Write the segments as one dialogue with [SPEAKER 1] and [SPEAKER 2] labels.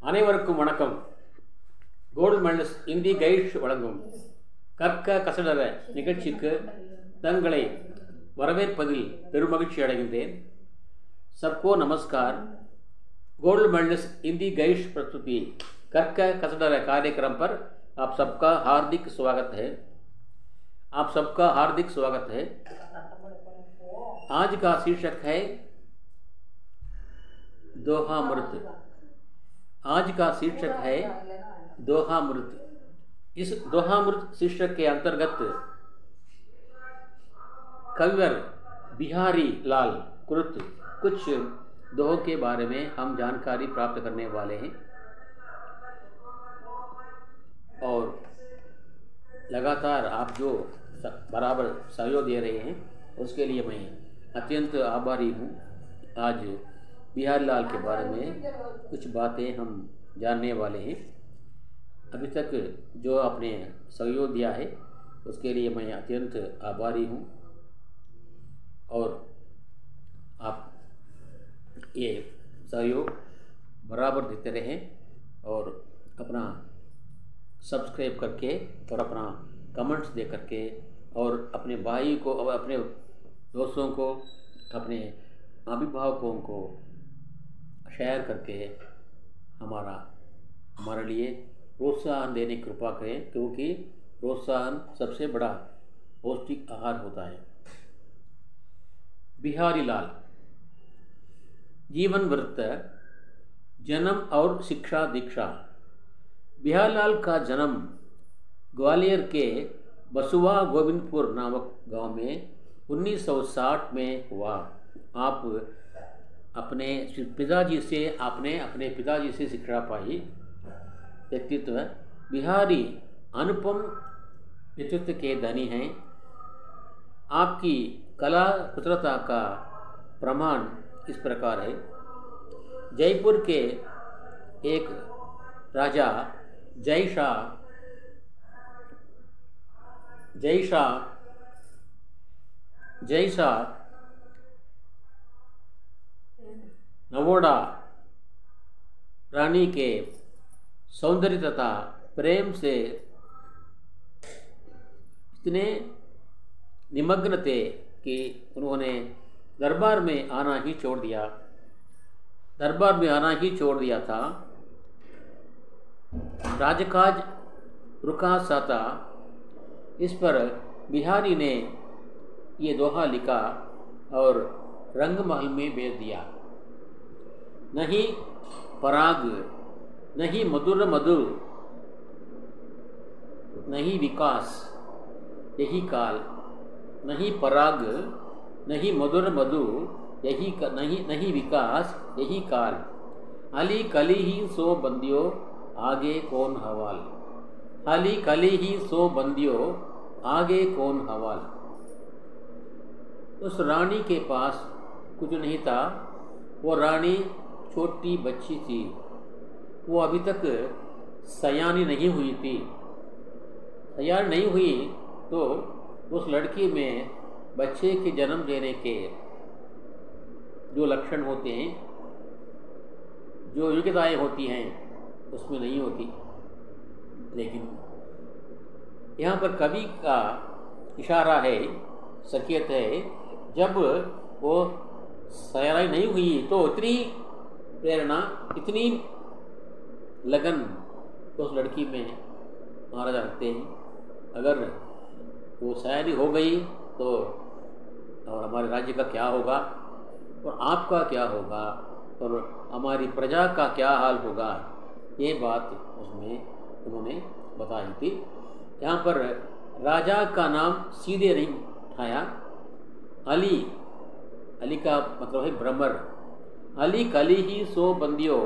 [SPEAKER 1] அனைவருக்கும் வணக்கம். Gold medalist Hindi guides வழங்கும் கற்க கசடர நிகழ்ச்சிக்கு தங்களை வரவேற்பதில் பெருமகிழ்ச்சி அடைகின்றேன். सबको नमस्कार. गोल्ड मेडलिस्ट हिंदी गाइड्स प्रस्तुति कर्क कसडर कार्यक्रम पर आप सबका हार्दिक स्वागत है. आज का शीर्षक है दोहामृत. इस दोहामृत शीर्षक के अंतर्गत कविवर बिहारी लाल कृत कुछ दोहों के बारे में हम जानकारी प्राप्त करने वाले हैं और लगातार आप जो बराबर सहयोग दे रहे हैं उसके लिए मैं अत्यंत आभारी हूँ. आज बिहारी लाल के बारे में कुछ बातें हम जानने वाले हैं. अभी तक जो आपने सहयोग दिया है उसके लिए मैं अत्यंत आभारी हूँ और आप ये सहयोग बराबर देते रहें और अपना सब्सक्राइब करके और अपना कमेंट्स दे करके और अपने भाई को और अपने दोस्तों को अपने अभिभावकों को शेयर करके हमारे लिए प्रोत्साहन देने की कृपा करें, क्योंकि प्रोत्साहन सबसे बड़ा पौष्टिक आहार होता है. बिहारी लाल जीवन वृत्त, जन्म और शिक्षा दीक्षा. बिहारी लाल का जन्म ग्वालियर के बसुआ गोविंदपुर नामक गांव में 1960 में हुआ. आप अपने पिताजी से शिक्षा पाई. व्यक्तित्व बिहारी अनुपम व्यक्तित्व के धनी हैं. आपकी कला कुशलता का प्रमाण इस प्रकार है. जयपुर के एक राजा जयशाह नवोड़ा रानी के सौंदर्य तथा प्रेम से इतने निमग्न थे कि उन्होंने दरबार में आना ही छोड़ दिया था. राजकाज रुका सा था. इस पर बिहारी ने ये दोहा लिखा और रंगमहल में भेज दिया. नहीं पराग, नहीं मधुर मधुर, नहीं विकास यही काल. नहीं पराग, नहीं मधुर मधु, नहीं विकास यही काल. अली कली ही सो बंदियो, आगे कौन हवाल. अली कली ही सो बंदियो, आगे कौन हवाल. उस रानी के पास कुछ नहीं था. वो रानी छोटी बच्ची थी. वो अभी तक सयानी नहीं हुई थी. सयानी नहीं हुई तो उस लड़की में बच्चे के जन्म देने के जो लक्षण होते हैं, जो योग्यताएं होती हैं, उसमें नहीं होती. लेकिन यहाँ पर कवि का इशारा है, संकेत है, जब वो सयानी नहीं हुई तो इतनी प्रेरणा, इतनी लगन उस लड़की में महाराज रखते हैं. अगर वो सयानी हो गई तो और हमारे राज्य का क्या होगा और आपका क्या होगा और हमारी प्रजा का क्या हाल होगा, ये बात उसमें उन्होंने बताई थी. यहाँ पर राजा का नाम सीधे नहीं उठाया. अली का मतलब है भ्रमर. अली कली ही सो बंदियो,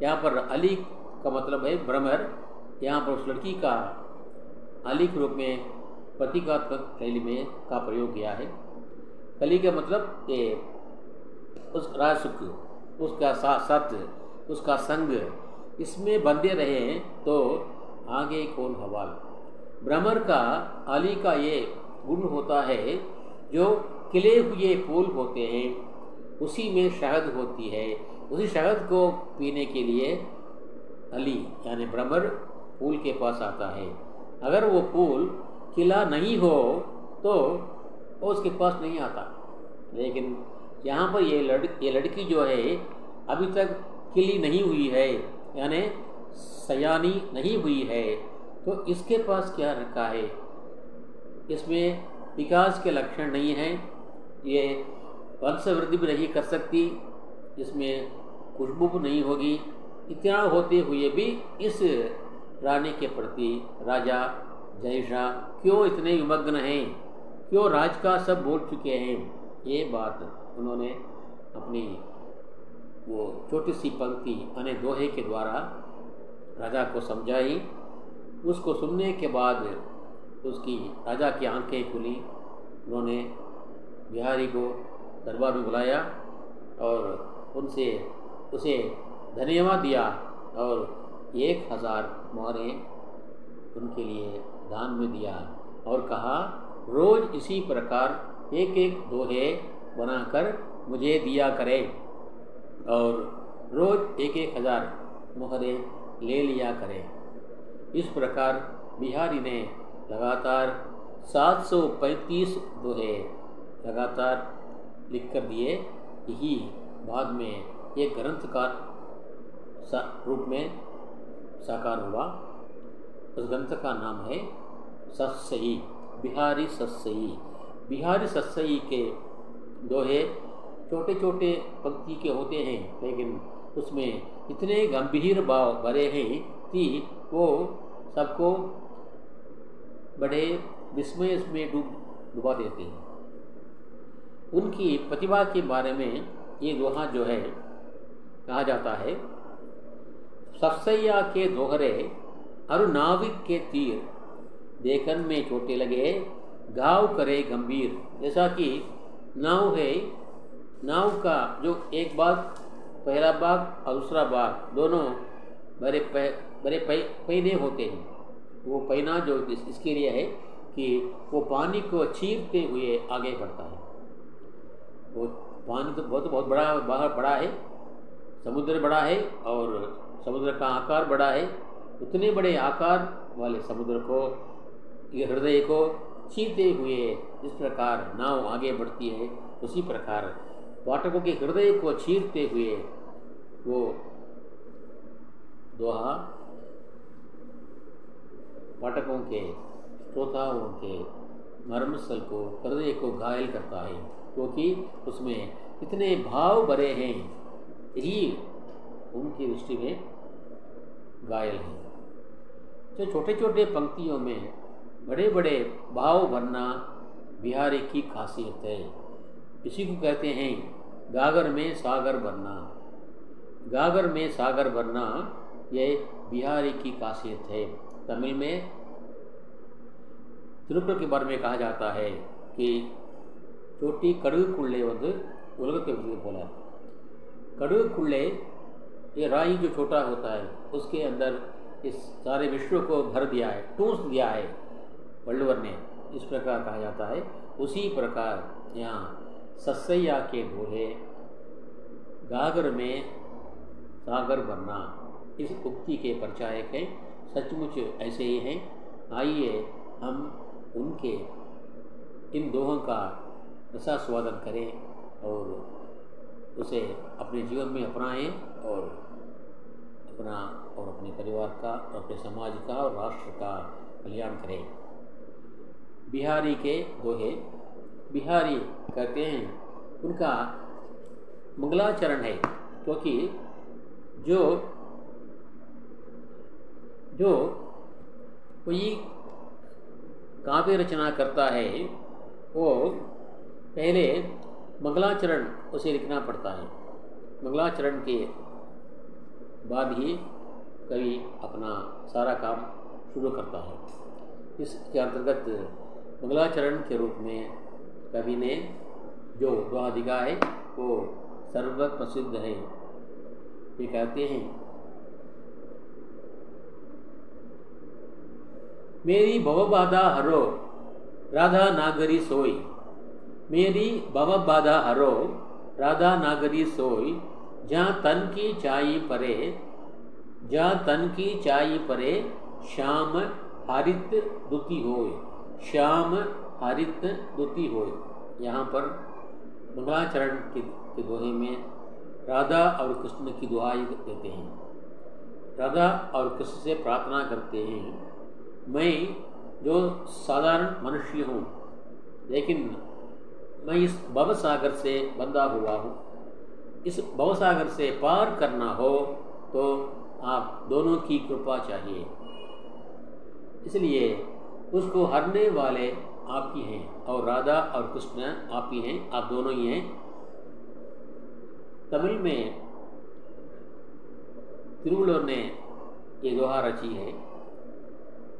[SPEAKER 1] यहाँ पर अली का मतलब है भ्रमर. यहाँ पर उस लड़की का अली के रूप में प्रतीकात्मक शैली में का प्रयोग किया है. कली का मतलब कि उस रासुक, उसका सत्य, उसका संग इसमें बंधे रहे तो आगे कौन हवाल. भ्रमर का अली का ये गुण होता है, जो खिले हुए फूल होते हैं उसी में शहद होती है. उसी शहद को पीने के लिए अली यानी भ्रमर फूल के पास आता है। अगर वो फूल खिला नहीं हो तो वो उसके पास नहीं आता। लेकिन यहाँ पर ये लड़की जो है अभी तक खिली नहीं हुई है, यानी सयानी नहीं हुई है, तो इसके पास क्या रखा है? इसमें विकास के लक्षण नहीं हैं, ये वंशवृद्धि भी नहीं कर सकती, इसमें खुशबू भी नहीं होगी। इतना होते हुए भी इस रानी के प्रति राजा जयशाह क्यों इतने विमग्न हैं, क्यों राज का सब बोल चुके हैं? ये बात उन्होंने अपनी वो छोटी सी पंक्ति यानी दोहे के द्वारा राजा को समझाई। उसको सुनने के बाद उसकी राजा की आंखें खुली। उन्होंने बिहारी को दरबार में बुलाया और उसे धन्यवाद दिया और 1000 मोहरें उनके लिए दान में दिया और कहा, रोज़ इसी प्रकार एक एक दोहे बनाकर मुझे दिया करें और रोज़ 1000 मोहरें ले लिया करें। इस प्रकार बिहारी ने लगातार 735 दोहे लगातार लिख कर दिए। यही बाद में एक ग्रंथ का रूप में साकार हुआ। उस ग्रंथ का नाम है सतसई, बिहारी सतसई। बिहारी सतसई के दोहे छोटे छोटे पंक्ति के होते हैं, लेकिन उसमें इतने गंभीर भाव भरे हैं कि वो सबको बड़े विस्मय में डुबा देते हैं। उनकी प्रतिभा के बारे में ये दोहा जो है कहा जाता है, सतसैया के दोहरे अरु नाविक के तीर, देखन में छोटे लगे घाव करे गंभीर। जैसा कि नाव है, नाव का जो एक भाग, पहला भाग और दूसरा भाग दोनों बड़े पहिने होते हैं। वो पहिना जो इसके लिए है कि वो पानी को चीरते हुए आगे बढ़ता है। वो पानी तो बहुत बड़ा बाहर बड़ा है, समुद्र बड़ा है और समुद्र का आकार बड़ा है। उतने बड़े आकार वाले समुद्र को, ये हृदय को चीरते हुए जिस प्रकार नाव आगे बढ़ती है, उसी प्रकार पाठकों के हृदय को चीरते हुए वो दोहा पाठकों के, श्रोताओं के मर्मस्थल को, हृदय को घायल करता है, क्योंकि उसमें इतने भाव भरे हैं। यही उनकी दृष्टि में घायल हैं। जो छोटे छोटे पंक्तियों में बड़े बड़े भाव भरना बिहारी की खासियत है। इसी को कहते हैं गागर में सागर भरना। गागर में सागर भरना यह बिहारी की खासियत है। तमिल में तिरुकुर के बारे में कहा जाता है कि चोटी कड़ुकुल्ले वंदु उलगत्ते बोला। कड़ुकुल्ले ये राई जो छोटा होता है उसके अंदर इस सारे विश्व को भर दिया है, ठूंस दिया है वल्लवर ने, इस प्रकार कहा जाता है। उसी प्रकार यहाँ सतसैया के दोहे गागर में सागर भरना इस उक्ति के प्रचारक हैं। सचमुच ऐसे ही हैं। आइए हम उनके इन दोहों का रसास्वादन करें और उसे अपने जीवन में अपनाएं और अपना और अपने परिवार का और अपने समाज का और राष्ट्र का कल्याण करें। बिहारी के दोहे, बिहारी कहते हैं उनका मंगलाचरण है, क्योंकि जो कोई काव्य रचना करता है वो पहले मंगलाचरण उसे लिखना पड़ता है। मंगलाचरण के बाद ही कवि अपना सारा काम शुरू करता है। इसके अंतर्गत मंगलाचरण के रूप में कवि ने जो दोहा दिया है वो सर्वत्र प्रसिद्ध है। ये कहते हैं, मेरी भवबाधा हरो राधा नागरी सोई, मेरी भवबाधा हरो राधा नागरी सोई, जहाँ तन की चाई परे जा तन की चाई परे श्याम हरित दुती होय, श्याम हरित दुती होय। यहाँ पर मंगलाचरण के दोहे में राधा और कृष्ण की दुआई देते हैं। राधा और कृष्ण से प्रार्थना करते हैं, मैं जो साधारण मनुष्य हूँ, लेकिन मैं इस भवसागर से बंधा हुआ हूँ, इस भवसागर से पार करना हो तो आप दोनों की कृपा चाहिए। इसलिए उसको हरने वाले आप ही हैं और राधा और कृष्ण आप ही हैं, आप दोनों ही हैं। तमिल में तिरुवल्लुवर ने ये दोहा रची है।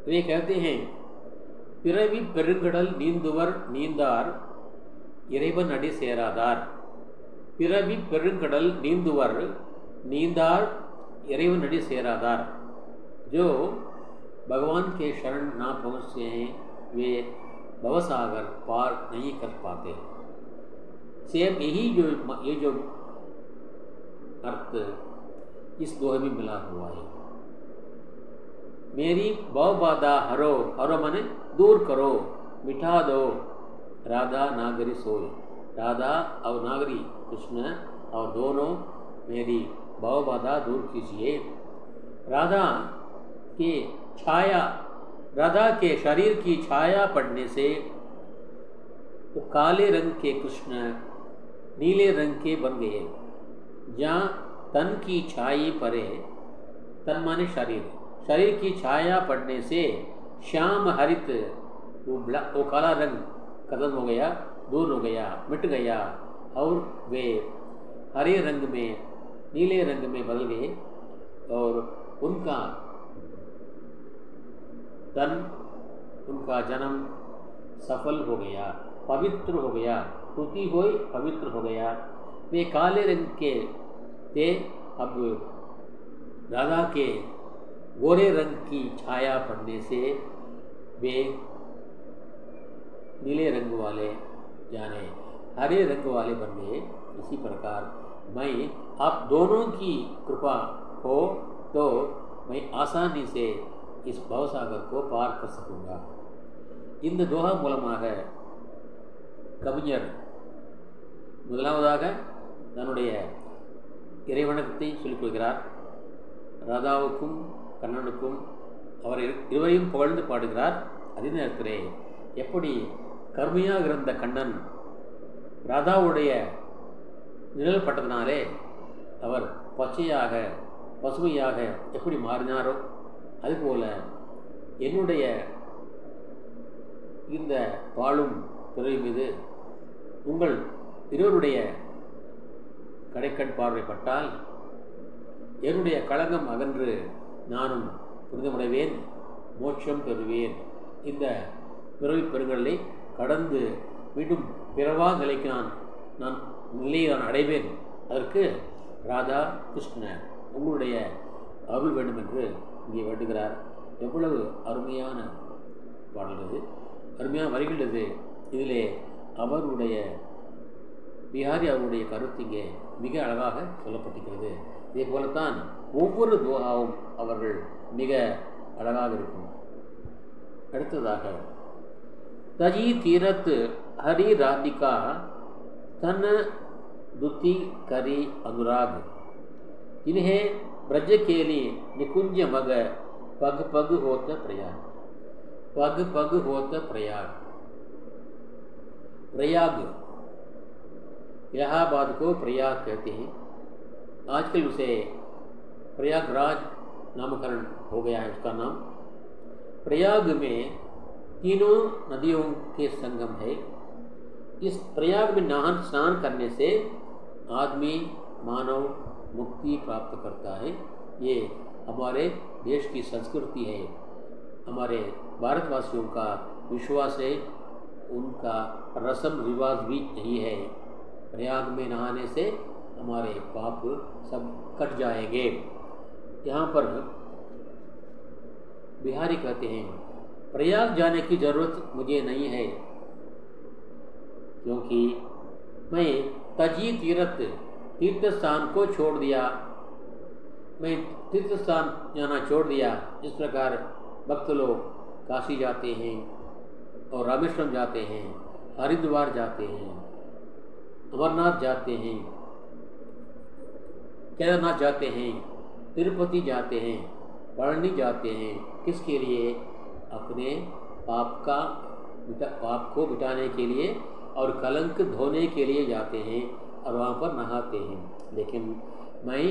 [SPEAKER 1] वे कहते हैं, पिरवी पेरुंगडल नींदुवर नींदार इறைவன் अடி சேராதார்। पिरवी पेरुंगडल नींदुवर नींदार इறைவன் अடி சேராதார்। जो भगवान के शरण ना पहुँचते हैं वे भवसागर पार नहीं कर पाते। सेम यही जो अर्थ इस दोहे में मिला हुआ है। मेरी भव बाधा हरो, हरो माने दूर करो, मिटा दो, राधा नागरी सोय। राधा और नागरी कृष्ण और दोनों मेरी भव बाधा दूर कीजिए। राधा के छाया, राधा के शरीर की छाया पड़ने से वो काले रंग के कृष्ण नीले रंग के बन गए। जहाँ तन की छाई परे, तन माने शरीर, शरीर की छाया पड़ने से श्याम हरित वो काला रंग खत्म हो गया, दूर हो गया, मिट गया और वे हरे रंग में, नीले रंग में बदल गए और उनका तन, उनका जन्म सफल हो गया, पवित्र हो गया, स्तुति हुई, पवित्र हो गया। वे काले रंग के थे, अब राधा के गोरे रंग की छाया पड़ने से वे नीले रंग वाले यानी हरे रंग वाले बन गए। इसी प्रकार मैं आप दोनों की कृपा हो तो मैं आसानी से इस भवसागर को पार कर सकूँगा। இந்த துவா மூலமாக கவிஞர் முதலாவதாக தன்னுடைய இறைவணக்கத்தை சொல்லிக் கொள்கிறார்। ராதாவுக்கும் கண்ணனுக்கும் அவர் இருவரையும் புகழ்ந்து பாடுகிறார்। அதே நேரத்திலே எப்படி கருமையாக இருந்த கண்ணன் ராதாவுடைய நிழல் பட்டதினாலே அவர் பச்சையாக பசுமையாக எப்படி மாறினாரோ அதுபோல என்னுடைய இந்த பாழும் துறை மீது உங்கள் இருவருடைய கடைக்கண் பார்வைப்பட்டால் என்னுடைய களங்கம் அகன்று நானும் புனிதமடைவேன், மோட்சம் பெறுவேன், இந்த பிறவி பெருங்கடலை கடந்து மீண்டும் பிறவா நிலைக்கு நான் நிலையை நான் அடைவேன்। அதற்கு ராதா கிருஷ்ண உங்களுடைய அருள் வேண்டும் என்று இங்கே வேண்டுகிறார்। எவ்வளவு அருமையான பாடல் இது, அருமையான வரிகள் இது। இதிலே அவருடைய பிஹாரி அவருடைய கருத்து இங்கே மிக அழகாக சொல்லப்பட்டிருக்கிறது। இதே போலத்தான் ஒவ்வொரு துவாவும் அவர்கள் மிக அழகாக இருக்கும்। அடுத்ததாக तजी तीरथ हरि राधिका तन दुति करी अनुराग, इन्हें ब्रज केली निकुंज मग पग पग होत प्रयाग, पग पग होत प्रयाग। प्रयाग इलाहाबाद को प्रयाग कहते हैं। आजकल उसे प्रयागराज नामकरण हो गया है उसका नाम। प्रयाग में तीनों नदियों के संगम है। इस प्रयाग में स्नान करने से आदमी मानव मुक्ति प्राप्त करता है। ये हमारे देश की संस्कृति है, हमारे भारतवासियों का विश्वास है, उनका रस्म रिवाज भी यही है। प्रयाग में नहाने से हमारे पाप सब कट जाएंगे। यहाँ पर बिहारी कहते हैं, प्रयाग जाने की ज़रूरत मुझे नहीं है क्योंकि मैं तजी तीर्थ स्थान को छोड़ दिया। मैं तीर्थ स्थान जाना छोड़ दिया। जिस प्रकार भक्त लोग काशी जाते हैं और रामेश्वरम जाते हैं, हरिद्वार जाते हैं, अमरनाथ जाते हैं, केदारनाथ जाते हैं, तिरुपति जाते हैं, पढ़नी जाते हैं, किसके लिए? अपने पाप को मिटाने के लिए और कलंक धोने के लिए जाते हैं और वहाँ पर नहाते हैं। लेकिन मैं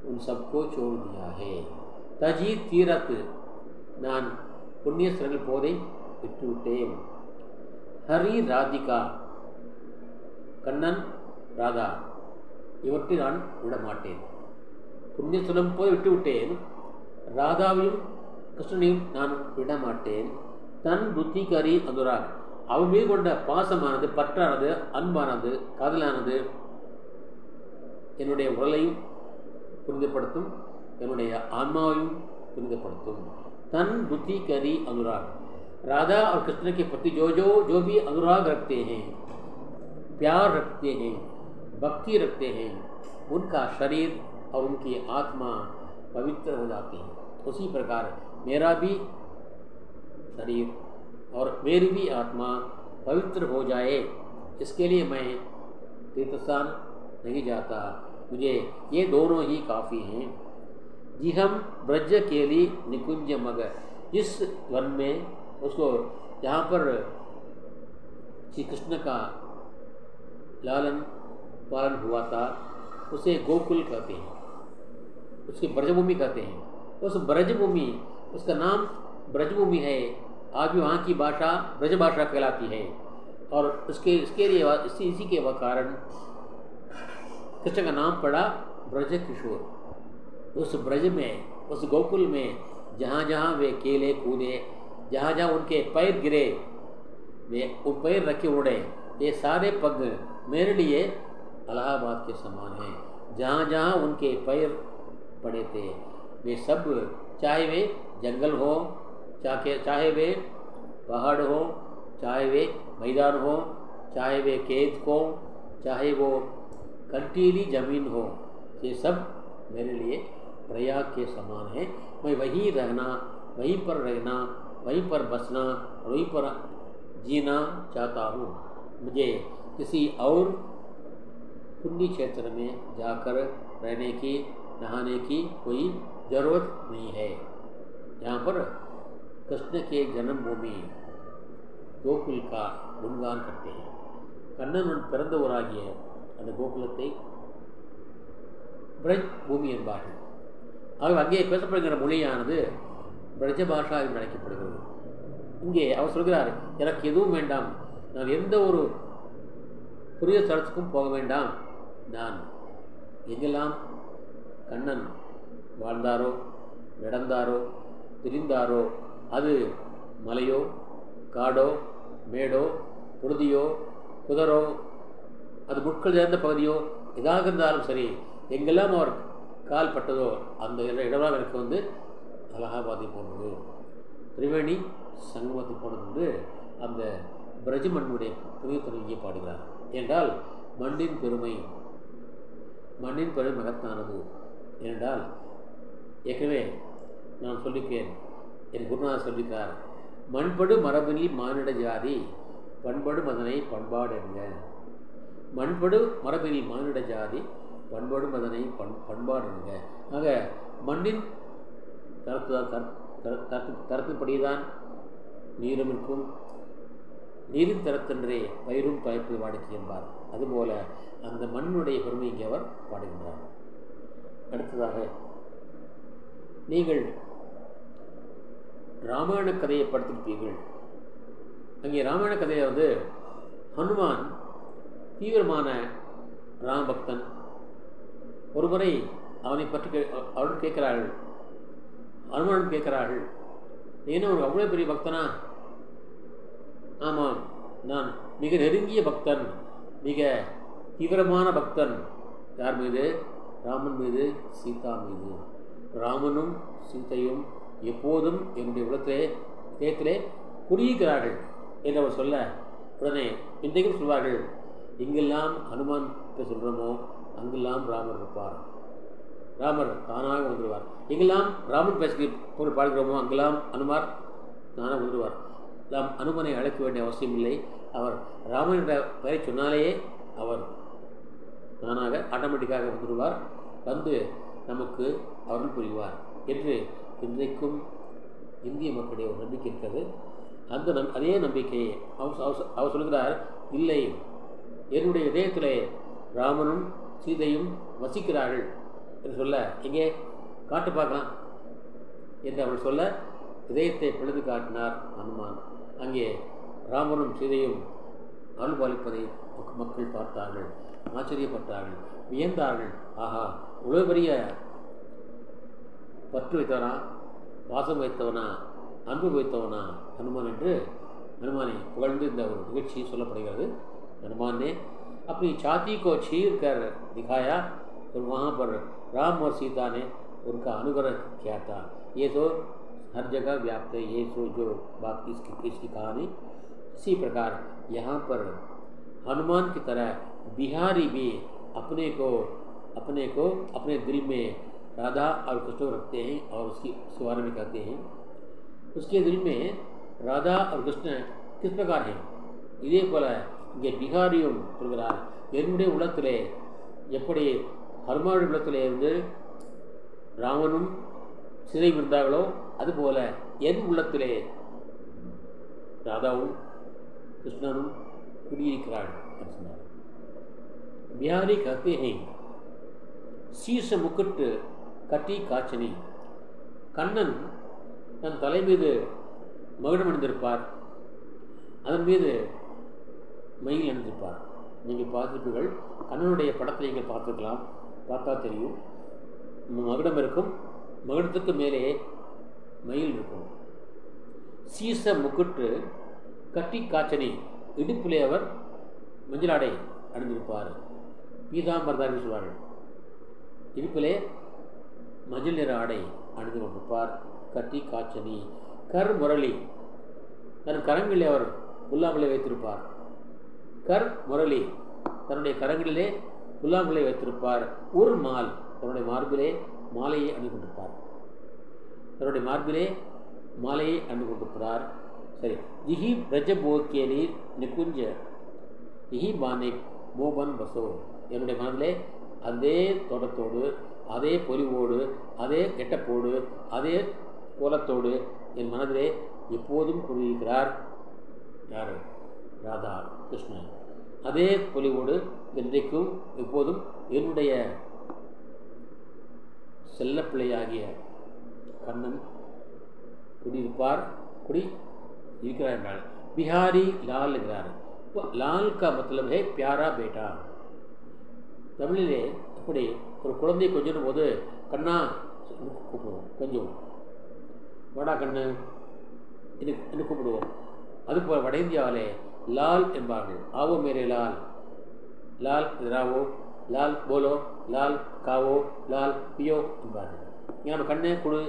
[SPEAKER 1] उन सबको छोड़ दिया है। तजी तीरथ நான் புண்ணிய ஸ்தலங்கள் போதை விட்டுவிட்டேன். ஹரி ராதிகா கண்ணன் ராதா இவற்றை நான் விடமாட்டேன். புண்ணிய ஸ்தலம் போய் விட்டுவிட்டேன். ராதாவையும் கிருஷ்ணனையும் நான் விடமாட்டேன். தன் புத்திகரி அனுராக் அவன் மீது கொண்ட பாசமானது, பற்றானது, அன்பானது, காதலானது என்னுடைய உடலையும் புனிதப்படுத்தும், என்னுடைய ஆன்மாவையும் புனிதப்படுத்தும். तन बुद्धि करी अनुराग राधा और कृष्ण के प्रति जो भी अनुराग रखते हैं, प्यार रखते हैं, भक्ति रखते हैं, उनका शरीर और उनकी आत्मा पवित्र हो जाते हैं। उसी प्रकार मेरा भी शरीर और मेरी भी आत्मा पवित्र हो जाए, इसके लिए मैं तीर्थस्थान नहीं जाता। मुझे ये दोनों ही काफ़ी हैं। जी हम ब्रज केली निकुंज मग, जिस वन में उसको जहाँ पर श्री कृष्ण का लालन पालन हुआ था उसे गोकुल कहते हैं, उसकी ब्रजभूमि कहते हैं। उस ब्रजभूमि, उसका नाम ब्रजभूमि है। आज भी वहाँ की भाषा ब्रज भाषा कहलाती है। और इसके लिए इसी के कारण कृष्ण का नाम पड़ा ब्रज किशोर। उस ब्रज में, उस गोकुल में जहाँ जहाँ वे केले कूदे, जहाँ जहाँ उनके पैर गिरे, वे वो पैर रखे उड़े, ये सारे पग मेरे लिए इलाहाबाद के समान हैं। जहाँ जहाँ उनके पैर पड़े थे वे सब, चाहे वे जंगल हो, चाहे वे पहाड़ हो, चाहे वे मैदान हो, चाहे वे खेत हो, चाहे वो कंटीली जमीन हो, ये सब मेरे लिए प्रयाग के समान है। मैं वहीं रहना, वहीं पर रहना, वहीं पर बसना, वहीं पर जीना चाहता हूँ। मुझे किसी और पुण्य क्षेत्र में जाकर रहने की, नहाने की कोई ज़रूरत नहीं है। यहाँ पर कृष्ण के जन्मभूमि गोकुल का गुणगान करते हैं. கண்ணன் பிறந்தவராகிய அந்த கோகுலத்தை பிரஜ் பூமி என்பார்கள். ஆகவே அங்கே பேசப்படுகிற மொழியானது பிரஜ பாஷா என்று அழைக்கப்படுகிறது. இங்கே அவர் சொல்கிறார், எனக்கு எதுவும் வேண்டாம், நான் எந்த ஒரு புதிய தளத்துக்கும் போக வேண்டாம், நான் எங்கெல்லாம் கண்ணன் வாழ்ந்தாரோ, நடந்தாரோ, திரிந்தாரோ, அது மலையோ, காடோ, மேடோ, புழுதியோ, புதரோ, அது முட்கள் சேர்ந்த பகுதியோ எதாக இருந்தாலும் சரி, எங்கெல்லாம் அவர் கால் பட்டதோ அந்த இடமாக எனக்கு அலகாபாதி போனது, திரிவேணி சங்கமத்தை போனது அந்த பிரஜமண்ணுடைய புனிதத்தன்மை இங்கே பாடுகிறார். என்றால் மண்ணின் பெருமை மகத்தானது. ஏனென்றால் ஏற்கனவே நான் சொல்லிக்கிறேன், என் குருநாதர் சொல்லிக்கிறார், மண்படு மரபினில் மானிட ஜாதி பண்படு மதனை பண்பாடு என்க. மண்படு மரபினில் மானிட ஜாதி பண்படு மதனை பண்பாடு என்க. ஆக மண்ணின் தரத்தின்படிதான் நீரும் இருக்கும், நீரின் தரத்தென்றே பயிரும் தழைப்பது வாடிக்கை என்பார். அதுபோல அந்த மண்ணுடைய பெருமை இங்கே அவர் பாடுகின்றார். அடுத்ததாக நீங்கள் ராமாயண கதையை படித்திருப்பீர்கள். அங்கே ராமாயண கதையை ஹனுமான் தீவிரமான ராமபக்தன். ஒருமுறை அவனை பற்றி அவர்கள் கேட்கிறார்கள், ஹனுமான் கேட்கிறார்கள், ஏன்னா ஒரு அவ்வளோ பெரிய பக்தனா? ஆமாம், நான் மிக நெருங்கிய பக்தன், மிக தீவிரமான பக்தன். யார் மீது? ராமன் மீது, சீதா மீது. ராமனும் சீதையும் எப்போதும் என்னுடைய இதயத்திலே குறுகிறார்கள் என்று அவர் சொல்ல, உடனே இன்றைக்கும் சொல்வார்கள், எங்கெல்லாம் ஹனுமான் சொல்கிறோமோ அங்கெல்லாம் ராமர் இருப்பார். ராமர் தானாக வந்துடுவார். எங்கெல்லாம் ராமன் பேச பொருள் பாடுகிறோமோ அங்கெல்லாம் அனுமார் தானாக வந்துடுவார். நாம் அனுமனை அழைக்க வேண்டிய அவசியம் இல்லை. அவர் ராமன் என்ற பெயரை சொன்னாலேயே அவர் தானாக ஆட்டோமேட்டிக்காக வந்துடுவார். வந்து நமக்கு அருள் புரிவார் என்று இன்றைக்கும் இந்திய மக்களுடைய ஒரு நம்பிக்கை இருக்கிறது. அந்த அதே நம்பிக்கையை அவர் சொல்கிறார், இல்லை, என்னுடைய இதயத்திலே ராமனும் சீதையும் வசிக்கிறார்கள் என்று சொல்ல, எங்கே காட்டு பார்க்கலாம் என்று அவள் சொல்ல இதயத்தை பிளந்து காட்டினார் அனுமான். அங்கே ராமனும் சீதையும் அருள் பாலிப்பதை மக்கள் பார்த்தார்கள், ஆச்சரியப்பட்டார்கள், வியந்தார்கள். ஆஹா, இவ்வளோ பெரிய பற்று வைத்தவனா, பாசம் வைத்தவனா, அன்பு வைத்தவனா हनुमान हनुमाने पुगழ்ந்து இந்த ஒரு நிகழ்ச்சி சொல்லப்படுகிறது। हनुमान ने अपनी छाती को चीर कर दिखाया और वहाँ पर राम और सीता ने उनका अनुग्रह किया था। ये तो हर जगह व्याप्त है, ये तो जो बात इसकी कहानी। इसी प्रकार यहाँ पर हनुमान की तरह बिहारी भी अपने को अपने दिल में राधा और कृष्ण रखते हैं और उसके बारे में कहते हैं। उसके दिल में राधा और कृष्ण किस प्रकार हैं, இதே போல இங்கே பிகாரியும் சொல்கிறார், என்னுடைய உள்ளத்திலே எப்படி ஹனுமானுடைய உள்ளத்திலே இருந்து ராமனும் சிறை இருந்தார்களோ அதுபோல என் உள்ளத்திலே ராதாவும் கிருஷ்ணனும் குடியிருக்கிறாள் என்று சொன்னார்। बिहारी कहते हैं शीश मुकुट कटी काचनी। கண்ணன் தன் தலை மீது மகுடம் அணிந்திருப்பார், அதன் மீது மயில் அணிந்திருப்பார்। நீங்கள் பார்த்துப்பீர்கள், கண்ணனுடைய படத்தை நீங்கள் பார்த்துக்கலாம், பார்த்தா தெரியும்। மகுடம் இருக்கும், மகுடத்துக்கு மேலே மயில் இருக்கும்। சீச முக்குட்டு கட்டி காச்சனி, இடுப்பிலே அவர் மஞ்சளாடை அணிந்திருப்பார், பீதாம்பரதாரி சொல்வார்கள்। இடுப்பிலே மஞ்சள் நிற ஆடை அணிந்து கொண்டிருப்பார், கட்டி காச்சனி। கர் முரளி, தன் கரங்களிலே அவர் புல்லாங்குழலை வைத்திருப்பார்। கர் முரளி, தன்னுடைய கரங்களிலே புல்லாங்குழலை வைத்திருப்பார்। ஒரு மால், தன்னுடைய மார்பிலே மாலையை அணிந்து கொண்டிருப்பார், தன்னுடைய மார்பிலே மாலையை அணிந்து கொண்டிருக்கிறார்। சரி, இஹி பிரஜ போக்கேலி நிகுஞ்ச இஹி பானை மோபன் பசோ, என்னுடைய மனதிலே அதே தோட்டத்தோடு, அதே பொலிவோடு, அதே கெட்டப்போடு, அதே கோலத்தோடு என் மனதிலே எப்போதும் கூறியிருக்கிறார் யார்? ராதா கிருஷ்ணன்। அதே பொலிவோடு என்றைக்கும் எப்போதும் என்னுடைய செல்லப்பிள்ளையாகிய கண்ணன் குடியிருப்பார், குடி இருக்கிறார் என்றால் बिहारी लाल இருக்கிறார்। लाल का मतलब है प्यारा बेटा। தமிழிலே அப்படி ஒரு குழந்தை கொஞ்சம் போது கண்ணா கூப்பிடுவோம், கொஞ்சம் வடா கண்ணு என்று கூப்பிடுவோம்। அதுபோல் வட இந்தியாவிலே லால் என்பார்கள், ஆவோ மேரே லால், லால் ராவோ, லால் போலோ, லால் காவோ, லால் பியோ என்பார்கள்। இங்கே நம்ம கண்ணை கொடு,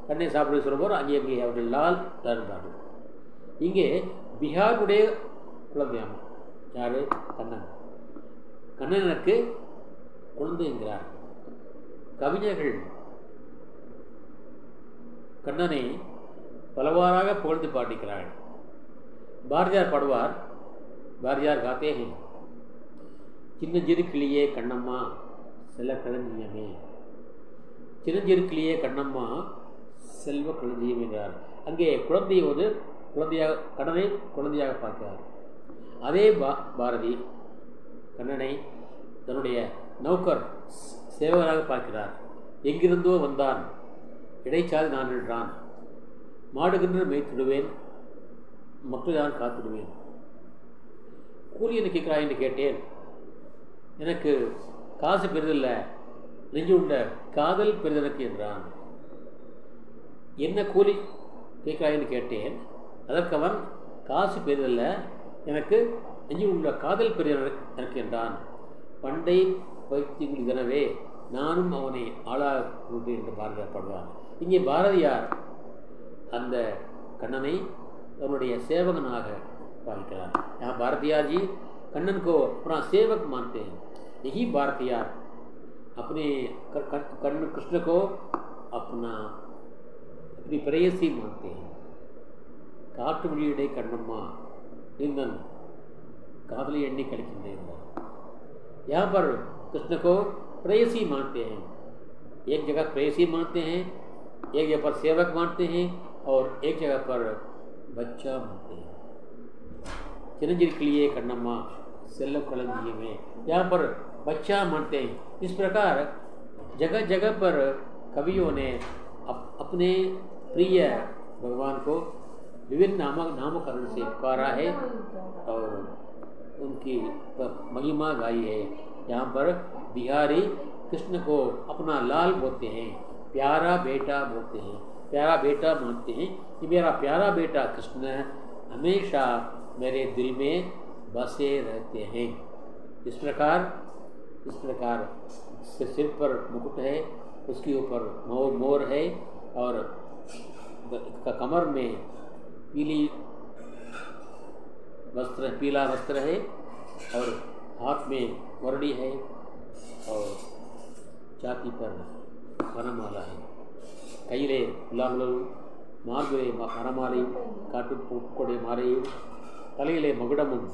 [SPEAKER 1] கண்ணை சாப்பிடு சொல்லும்போது அங்கே அவர்கள் லால் லால் என்பார்கள்। இங்கே பிஹாருடைய குழந்தையாமா யார்? கண்ணன்। கண்ணன் எனக்கு குழந்தை என்கிறார்। கவிஞர்கள் கண்ணனை பலவாறாக புகழ்ந்து பாடிக்கிறார்கள்। பாரதியார் பாடுவார், பாரதியார் காத்தே हैं சின்னஞ்சிறு கிளியே கண்ணம்மா செல்ல களஞ்சியமே, சின்னஞ்சிறு கிளியே கண்ணம்மா செல்வ களஞ்சியம் என்றார்। அங்கே குழந்தையோடு குழந்தையாக, கண்ணனை குழந்தையாக பார்க்கிறார்। அதே பாரதி கண்ணனை தன்னுடைய நௌக்கர் சேவகராக பார்க்கிறார்। எங்கிருந்தோ வந்தான், இடைச்சாதி நான் நின்றான், மாடுகின்ற மேய்த்திடுவேன், மக்கள் நான் காத்திடுவேன்। கூலி என்ன கேட்கிறாய் என்று கேட்டேன், எனக்கு காசு பெரிதில்லை, நெஞ்சு உண்ட காதல் பெரிதற்கு என்றான்। என்ன கூலி கேட்கிறாய் என்று கேட்டேன், அதற்கு அவன் காசு பெரிதல்ல, எனக்கு நெஞ்சு உள்ள காதல் பெரிதற்கு என்றான்। பண்டை பைத்தியங்கள் இதனவே நானும் அவனை ஆளாக கொண்டேன் என்று பாரதியார் பாடுவார்। இங்கே பாரதியார் அந்த கண்ணனை தன்னுடைய சேவகனாக பார்க்கிறார்। பாரதியார் जी कन्नन को अपना सेवक मानते हैं। यही भारतीयार अपने कर्ण कृष्ण को अपनी प्रेयसी मानते हैं। काट वழியிடை कन्नम्मा निंदन कादली एण्णी कलिकिंदेन। यहाँ पर कृष्ण को प्रेयसी मानते हैं। एक जगह प्रेयसी मानते हैं, एक जगह पर सेवक मानते हैं और एक जगह पर बच्चा मानते हैं। चिरंजीवी कन्नम्मा सेल्लम कलंजी में यहाँ पर बच्चा मानते हैं। इस प्रकार जगह जगह पर कवियों ने अपने प्रिय भगवान को विभिन्न नामकरण से पुकारा है और उनकी महिमा गाई है। यहाँ पर बिहारी कृष्ण को अपना लाल बोलते हैं, प्यारा बेटा बोलते हैं, प्यारा बेटा मानते हैं कि मेरा प्यारा बेटा कृष्ण हमेशा मेरे दिल में बसे रहते हैं। इस प्रकार सिर पर मुकुट है, उसके ऊपर मोर है और कमर में पीला वस्त्र है और हाथ में वरड़ी है और छाती पर वरमाला है। கையிலே புல்லாங்குழலும் மார்பிலே மரமாலையும் காட்டு பூக்கொடை மாலையும் தலையிலே மகுடமும்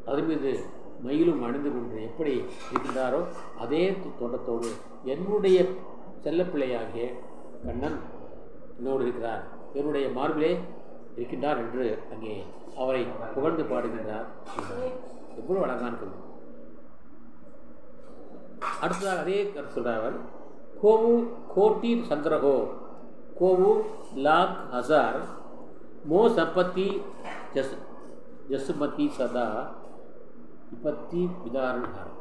[SPEAKER 1] அதன் மீது மயிலும் அணிந்து கொண்டு எப்படி இருக்கின்றாரோ அதே தோட்டத்தோடு என்னுடைய செல்லப்பிள்ளையாகிய கண்ணன் என்னோடு இருக்கிறார், என்னுடைய மார்பிலே இருக்கின்றார் என்று அங்கே அவரை புகழ்ந்து பாடுகின்றார். எவ்வளவு அழகான கவி. அடுத்ததாக அதே கருத்து சொல்றார். கோவு கோட்டி சங்கரகோ கோவு லாக் ஹசார் மோ சம்பத்தி ஜசுமதி சதா விபத்தி விதாரணார்.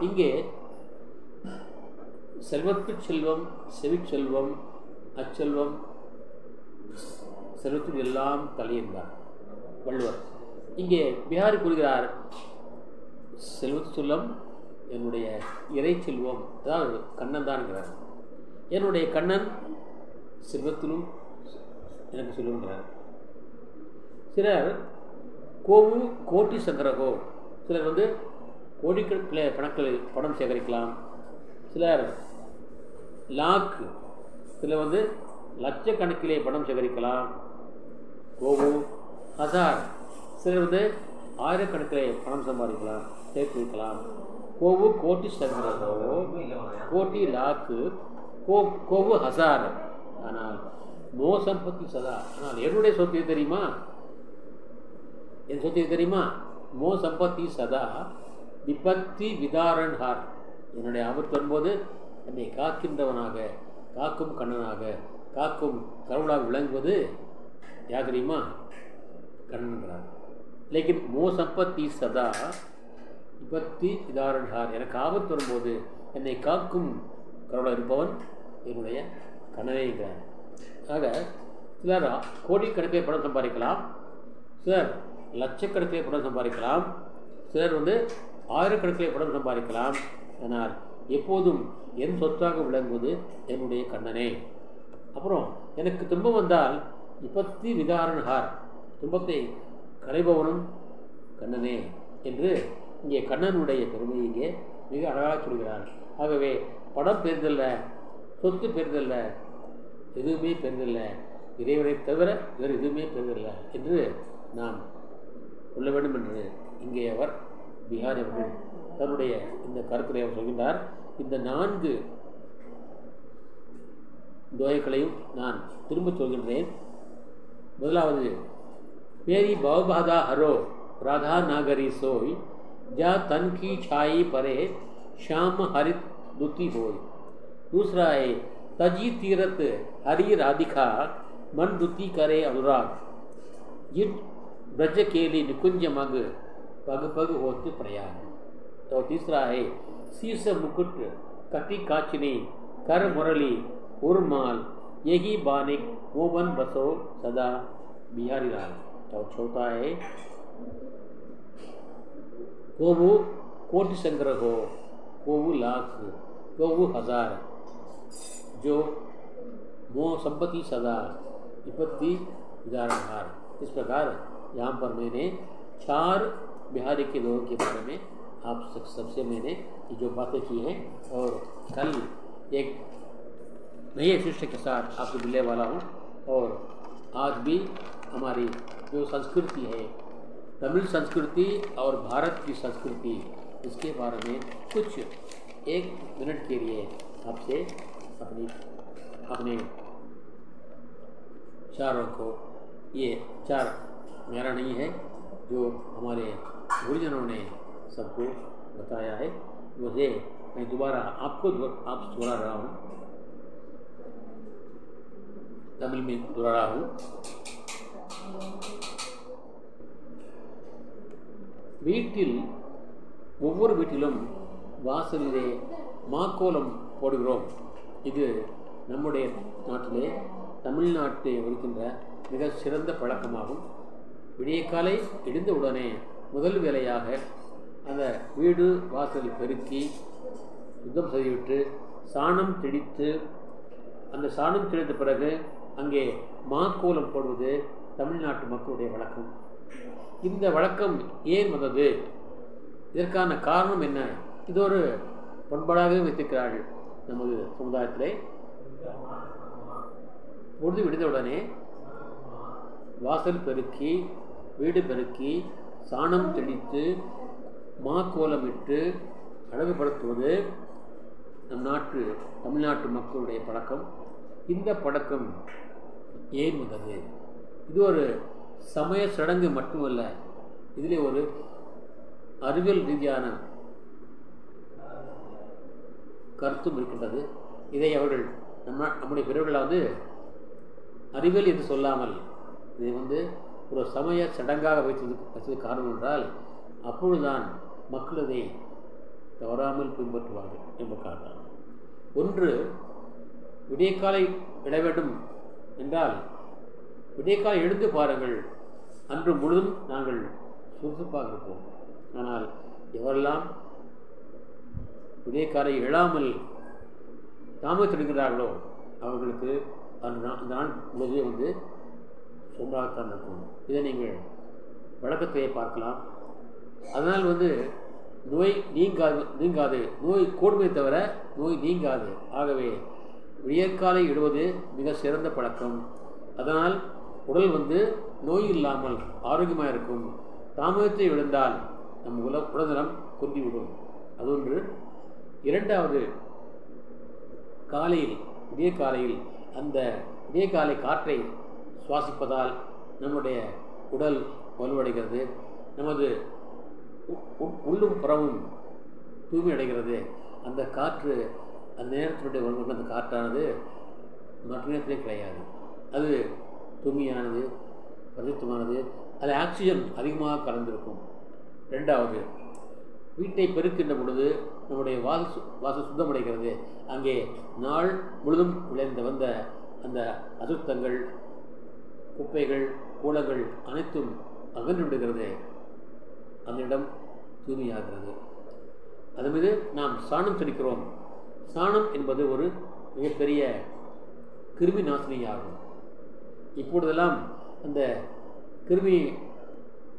[SPEAKER 1] இங்கே செல்வத்து செல்வம், செவிச்செல்வம், அச்செல்வம், செல்வத்தில் எல்லாம் தலை என்றார் வள்ளுவர். இங்கே பிஹாரி கூறுகிறார், செல்வத்து செல்வம் என்னுடைய இறை செல்வம், அதாவது கண்ணன் தான் இருக்கிறார். என்னுடைய கண்ணன் செல்வத்திலும் எனக்கு செல்வங்கிறார். சிலர் கோவு கோட்டி சங்கரகோ, சிலர் கோடிக்கணக்கில் பணம் சேகரிக்கலாம். சிலர் லாக்கு, சிலர் லட்சக்கணக்கிலே பணம் சேகரிக்கலாம். கோவு ஹசார், சிலர் ஆயிரக்கணக்கிலே பணம் சம்பாதிக்கலாம், சேர்த்து வைக்கலாம். கோவு கோட்டி சங்கரகோ, கோட்டி லாக்கு, கோவு ஹசார். ஆனால் மோ சம்பத்தி சதா, ஆனால் என்னுடைய சொத்து தெரியுமா, என் சொத்து தெரியுமா, மோ சம்பத்தி சதா விபத்தி விதாரன்ஹார். என்னுடைய ஆபத்து வரும்போது என்னை காக்கின்றவனாக, காக்கும் கண்ணனாக, காக்கும் கடவுளாக விளங்குவது யார் தெரியுமா, கண்ணன்கிறார். லேக்கின் மோ சம்பத்தி சதா விபத்தி விதாரன்ஹார், எனக்கு ஆபத்து வரும்போது என்னை காக்கும் கடவுளாக இருப்பவன் என்னுடைய கண்ணனே இருக்கிறார். ஆக சிலர் கோடிக்கணக்கிலே பணம் சம்பாதிக்கலாம், சிலர் லட்சக்கணக்கிலே பணம் சம்பாதிக்கலாம், சிலர் ஆயிரக்கணக்கிலே பணம் சம்பாதிக்கலாம். ஆனால் எப்போதும் என் சொத்தாக விளங்குவது என்னுடைய கண்ணனே. அப்புறம் எனக்கு துன்பம் வந்தால் விபத்தி விதாரணஹார், துன்பத்தை களைபவனும் கண்ணனே என்று இங்கே கண்ணனுடைய பெருமை இங்கே மிக அழகாக சொல்கிறார். ஆகவே பணம் பெரிதல்ல, சொத்து பெரிதல்ல, எதுவுமே பெரிதல்ல, இறைவனை தவிர வேறு எதுவுமே பெரிதல்ல என்று நாம் சொல்ல வேண்டும் என்று இங்கே அவர் பிஹாரி அவர்கள் தன்னுடைய இந்த கருத்திலே அவர் சொல்கின்றார். இந்த 4 தோயங்களையும் நான் திரும்ப சொல்கின்றேன். முதலாவது, मेरी बहुबाधा हरो राधा नागरी सोई जा तन की छाई परे श्याम हरित दुती होय. दूसरा है, तजी तीरथ हरि राधिका मन दुती करे अनुराग जिट ब्रज केली निकुंज मग पग पग होत प्रयाग. तो तीसरा है, शीस मुकुट कटी काचनी कर मुरली उर्माल यही बानिक मोबन बसो सदा बिहारी लाल. और चौथा है, कोवु कोटि संग्रह हो, कोवु लाख, कोवु हजार, जो मोह संपत्ति सदा विपत्ति विदारणहार. इस प्रकार यहाँ पर मैंने 4 बिहारी के दोहों के बारे में आप सबसे मैंने जो बातें की हैं, और कल एक नए शिष्य के साथ आपको मिलने वाला हूँ। और आज भी हमारी जो संस्कृति है, तमिल संस्कृति और भारत की संस्कृति, इसके बारे में कुछ 1 मिनट के लिए आपसे अपने चारों को, ये 4 मेरा नहीं है, जो हमारे गुरुजनों ने सबको बताया है, मुझे मैं दोबारा आपको दोहरा रहा हूँ, तमिल में दोहरा रहा हूँ। வீட்டில் ஒவ்வொரு வீட்டிலும் வாசலிலே மாக்கோலம் போடுகிறோம். இது நம்முடைய நாட்டிலே, தமிழ்நாட்டில் இருக்கின்ற மிக சிறந்த பழக்கமாகும். விடியற்காலை எழுந்தவுடனே முதல் வேலையாக அந்த வீடு வாசல் பெருக்கி சுத்தம் செய்துவிட்டு சாணம் தெளித்து, அந்த சாணம் தெளித்த பிறகு அங்கே மாக்கோலம் போடுவது தமிழ்நாட்டு மக்களுடைய வழக்கம். இந்த வழக்கம் ஏன் வந்தது, இதற்கான காரணம் என்ன, இது ஒரு பண்பாடாகவே வைத்திருக்கிறார்கள் நமது சமுதாயத்திலே. பொழுது விடுந்தவுடனே வாசல் பெருக்கி, வீடு பெருக்கி, சாணம் தெளித்து, மாக்கோலமிட்டு அழகுபடுத்துவது நம் தமிழ்நாட்டு மக்களுடைய பழக்கம். இந்த பழக்கம் ஏன் வந்தது, இது ஒரு சமய சடங்கு மட்டுமல்ல, இதிலே ஒரு அறிவியல் ரீதியான கருத்தும் இருக்கின்றது. இதை அவர்கள் நம்முடைய பிறர்களாவது அறிவியல் என்று சொல்லாமல் இதை ஒரு சமய சடங்காக வைத்தது காரணம் என்றால், அப்பொழுதுதான் மக்கள் இதை தவறாமல் பின்பற்றுவார்கள் என்ப காரணம். ஒன்று, விடியற்காலை விட வேண்டும் என்றால் விடியற்காலை எழுந்து பாருங்கள், அன்று முழுதும் நாங்கள் சுறுசுறுப்பாக இருப்போம். ஆனால் எவரெல்லாம் விடியற்காலை எழாமல் தாமதித்திருக்கிறார்களோ அவர்களுக்கு அந்த நாள் முழுவதும் சோம்பலாகத்தான் இருக்கும். இதை நீங்கள் வழக்கத்தையே பார்க்கலாம். அதனால் நோய் நீங்காது, நோய் கூடுமே தவிர நோய் நீங்காது. ஆகவே விடியற்காலை இடுவது மிக சிறந்த பழக்கம். அதனால் உடல் நோய் இல்லாமல் ஆரோக்கியமாக இருக்கும். தாமதத்தை விழுந்தால் நம் உடல்நலம் குன்றிவிடும். அது ஒன்று. இரண்டாவது, விடியற்காலையில் அந்த விடியற்காலை காற்றை சுவாசிப்பதால் நம்முடைய உடல் வலுவடைகிறது, நமது உள்ளும் புறமும் தூய்மை அடைகிறது. அந்த காற்று, அந்த நேரத்தினுடைய அந்த காற்றானது மற்ற நேரத்திலே கிடையாது. அது தூய்மையானது, பரிசுத்தமானது, அதில் ஆக்சிஜன் அதிகமாக கலந்திருக்கும். ரெண்டாவது, வீட்டை பெருக்கின்ற பொழுது நம்முடைய வாசல் சுத்தமடைகிறது. அங்கே நாள் முழுதும் வந்த அந்த அசுத்தங்கள், குப்பைகள், கூலங்கள் அனைத்தும் அகன்று விடுகிறது. அந்த இடம் தூய்மையாகிறது. அது மீது நாம் சாணம் தெளிக்கிறோம். சாணம் என்பது ஒரு மிகப்பெரிய கிருமி நாசினியாகும். இப்பொழுதெல்லாம் அந்த கிருமி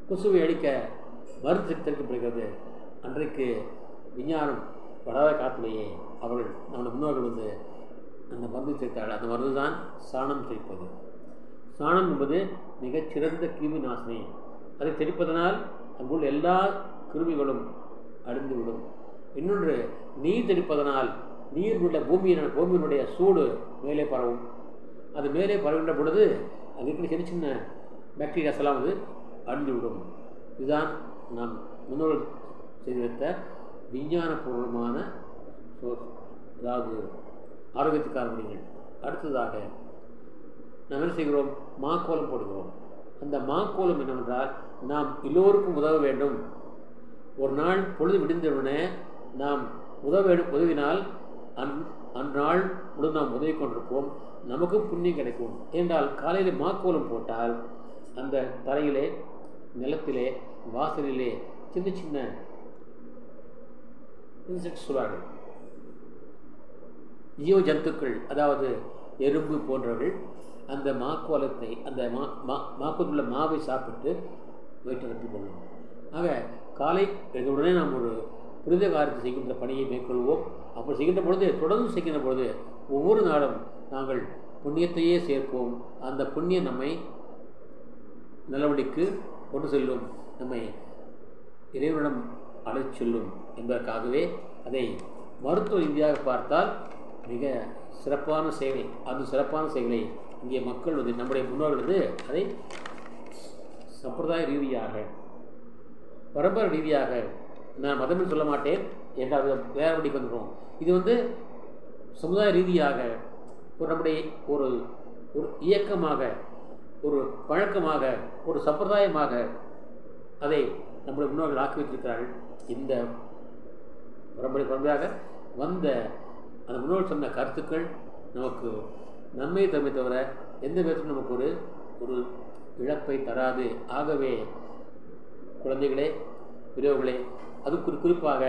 [SPEAKER 1] கொசுவை அழிக்க மருந்து தெளிக்கப்படுகிறது. அன்றைக்கு விஞ்ஞானம் படாத காலத்திலேயே அவர்கள் நம்முடைய முன்னோர்கள் அந்த மருந்து தெளித்தார்கள். அந்த மருந்து தான் சாணம் தெளிப்பது. சாணம் என்பது மிகச்சிறந்த கிருமி நாசினி. அதை தெளிப்பதனால் அங்குள்ள எல்லா கிருமிகளும் அழிந்துவிடும். இன்னொன்று, நீர் தெளிப்பதனால் நீர் உள்ள பூமியினுடைய சூடு மேலே பரவும். அது மேலே பரவுகின்ற பொழுது அங்கே இருக்கிற சின்ன சின்ன பாக்டீரியாஸ் எல்லாம் அழிந்துவிடும். இதுதான் நாம் முன்னோர்கள் செய்து வைத்த விஞ்ஞானபூர்வமான அதாவது ஆரோக்கியத்துக்கான முடிவுகள். அடுத்ததாக நாம் என்ன செய்கிறோம், மாக்கோலம் போடுகிறோம். அந்த மாக்கோலம் என்னவென்றால், நாம் எல்லோருக்கும் உதவ வேண்டும். ஒரு நாள் பொழுது விடிந்தவுடனே நாம் உதவினால் அந்நாள் முழு நாம் உதவி கொண்டிருப்போம், நமக்கும் புண்ணியம் கிடைக்கும். ஏனென்றால் காலையில் மாக்கோலம் போட்டால் அந்த தரையிலே, நிலத்திலே, வாசலிலே சின்ன சின்ன இன்செக்ட்ஸ் சொல்வார்கள், ஜீவ ஜந்துக்கள், அதாவது எறும்பு போன்றவர்கள் அந்த மாக்கோலத்தை, அந்த மாக்கோலுள்ள மாவை சாப்பிட்டு வயிற்று நிரப்பிக் கொள்ளும். ஆக காலை எழுந்தவுடனே நாம் ஒரு புனித காரியத்தை செய்கின்ற பணியை மேற்கொள்வோம். அப்படி செய்கின்ற பொழுது, தொடர்ந்து செய்கின்ற பொழுது ஒவ்வொரு நாளும் நாங்கள் புண்ணியத்தையே சேர்ப்போம். அந்த புண்ணியம் நம்மை நல்லபடிக்கு கொண்டு செல்லும், நம்மை இறைவனிடம் அழைத்து செல்லும் என்பதற்காகவே அதை மருத்துவ ரீதியாக பார்த்தால் மிக சிறப்பான சேவை. அந்த சிறப்பான சேவைகளை இங்கே மக்கள் நம்முடைய முன்னோர்கள் அதை சம்பிரதாய ரீதியாக, பரம்பரை ரீதியாக, நான் மதம்னு சொல்ல மாட்டேன் என்றால் வேறுபடிக்கு வந்துடும். இது சமுதாய ரீதியாக நம்முடைய ஒரு இயக்கமாக, ஒரு பழக்கமாக, ஒரு சம்பிரதாயமாக அதை நம்முடைய முன்னோர்கள் ஆக்கி வைத்திருக்கிறார்கள். இந்த பரம்பரையாக வந்த அந்த முன்னோர்கள் சொன்ன கருத்துக்கள் நமக்கு நன்மை தன்மை தவிர எந்த விதத்திலும் நமக்கு ஒரு இழப்பை தராது. ஆகவே குழந்தைகளே, பெரியவர்களே, அது குறிப்பாக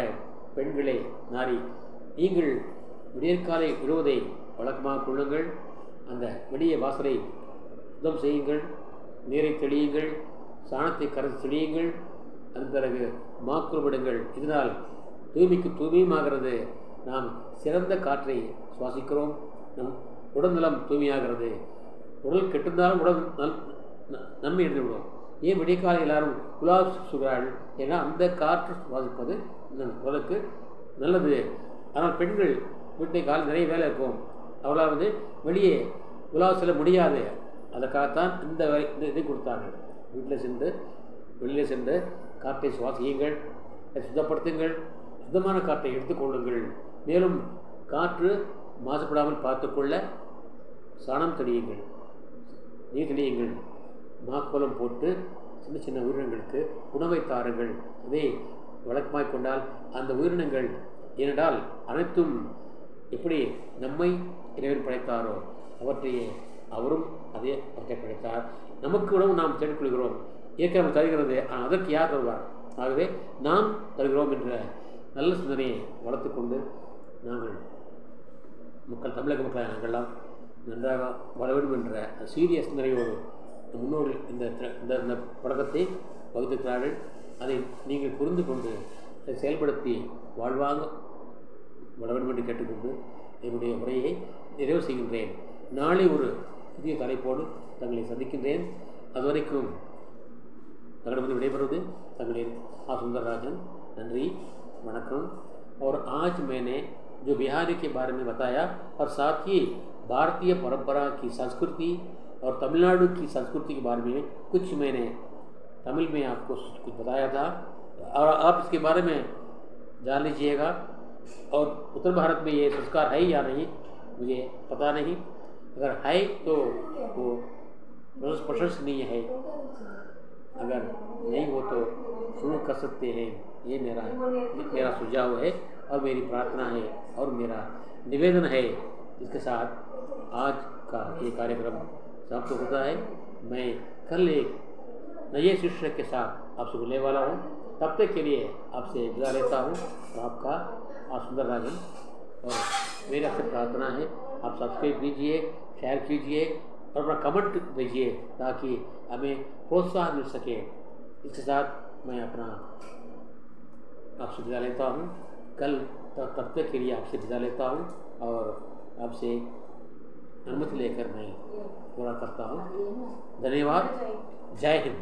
[SPEAKER 1] பெண்களே, நாரி, நீங்கள் விடியற்காலை விழுவதை வழக்கமாக கொள்ளுங்கள். அந்த வெளியே வாசலை சுத்தம் செய்யுங்கள், நீரை தெளியுங்கள், சாணத்தை கரைத்து தெளியுங்கள். அதன் பிறகு மாக்குவிடுங்கள். இதனால் தூய்மைக்கு தூய்மையுமாகிறது. நாம் சிறந்த காற்றை சுவாசிக்கிறோம். நம் உடல்நலம் தூய்மையாகிறது. உடல் கெட்டிருந்தாலும் உடல் நன்மை எடுத்துவிடும். ஏன் விடியற்காலை எல்லாரும் குலா சுகிறார்கள்? ஏன்னா அந்த காற்று சுவாசிப்பது உடலுக்கு நல்லது. ஆனால் பெண்கள் வீட்டை காலை நிறைய வேலை இருக்கும், அவளால் வெளியே உலா செல்ல முடியாது. அதற்காகத்தான் இந்த இதை கொடுத்தார்கள். வீட்டில் சென்று வெளியில் சென்று காற்றை சுவாசியுங்கள், சுத்தப்படுத்துங்கள், சுத்தமான காற்றை எடுத்துக்கொள்ளுங்கள். மேலும் காற்று மாசுபடாமல் பார்த்துக்கொள்ள சாணம் தெளியுங்கள், நீர் தெளியுங்கள், மாக்கோலம் போட்டு சின்ன சின்ன உயிரினங்களுக்கு உணவை தாருங்கள். இதை வழக்கமாய் கொண்டால் அந்த உயிரினங்கள், ஏனென்றால் அனைத்தும் எப்படி நம்மை இறைவன் படைத்தாரோ அவற்றையே அவரும் அவற்றை படைத்தார். நமக்கு உணவு நாம் தேடிக்கொள்கிறோம், இயற்கை நம்ம தருகிறது, ஆனால் அதற்கு யார் தருவார்? ஆகவே நாம் தருகிறோம் என்ற நல்ல சிந்தனையை வளர்த்து கொண்டு நாங்கள் தமிழக மக்கள் நாங்கள்லாம் நன்றாக வர வேண்டும் என்ற சீரிய சிந்தனையோடு முன்னோர்கள் இந்த பழக்கத்தை வகுத்திருக்கிறார்கள். அதை நீங்கள் புரிந்து கொண்டு அதை செயல்படுத்தி வாழ்வாங்க வர வேண்டும் என்று கேட்டுக்கொண்டு என்னுடைய உரையை நிறைவு செய்கின்றேன். நாளை ஒரு புதிய தலைப்போடு தங்களை சந்திக்கின்றேன். அதுவரைக்கும் தங்களிடமிருந்து விடைபெறுவது तंगड़ीर आ सुंदरराजन नंदरी वणकम। और आज मैंने जो बिहारी के बारे में बताया और साथ ही भारतीय परंपरा की संस्कृति और तमिलनाडु की संस्कृति के बारे में कुछ मैंने तमिल में आपको कुछ बताया था और आप इसके बारे में जान लीजिएगा। और उत्तर भारत में ये संस्कार है या नहीं मुझे पता नहीं, अगर है तो वो प्रशंसनीय है, अगर नहीं हो तो शुरू कर सकते हैं। ये मेरा सुझाव है और मेरी प्रार्थना है और मेरा निवेदन है। इसके साथ आज का ये कार्यक्रम समाप्त होता है। मैं कल एक नए शिष्य के साथ आपसे मिलने वाला हूँ। तब तक के लिए आपसे विदा लेता हूँ। तो आपका सुंदरराजन और मेरी आपसे प्रार्थना है आप सब्सक्राइब कीजिए, शेयर कीजिए और अपना कमेंट दीजिए ताकि हमें प्रोत्साहन मिल सके। इसके साथ मैं अपना आपसे विदा लेता हूँ। कल तब तक के लिए आपसे विदा लेता हूँ और आपसे अनुमति लेकर मैं पूरा करता हूँ। धन्यवाद। जय हिंद।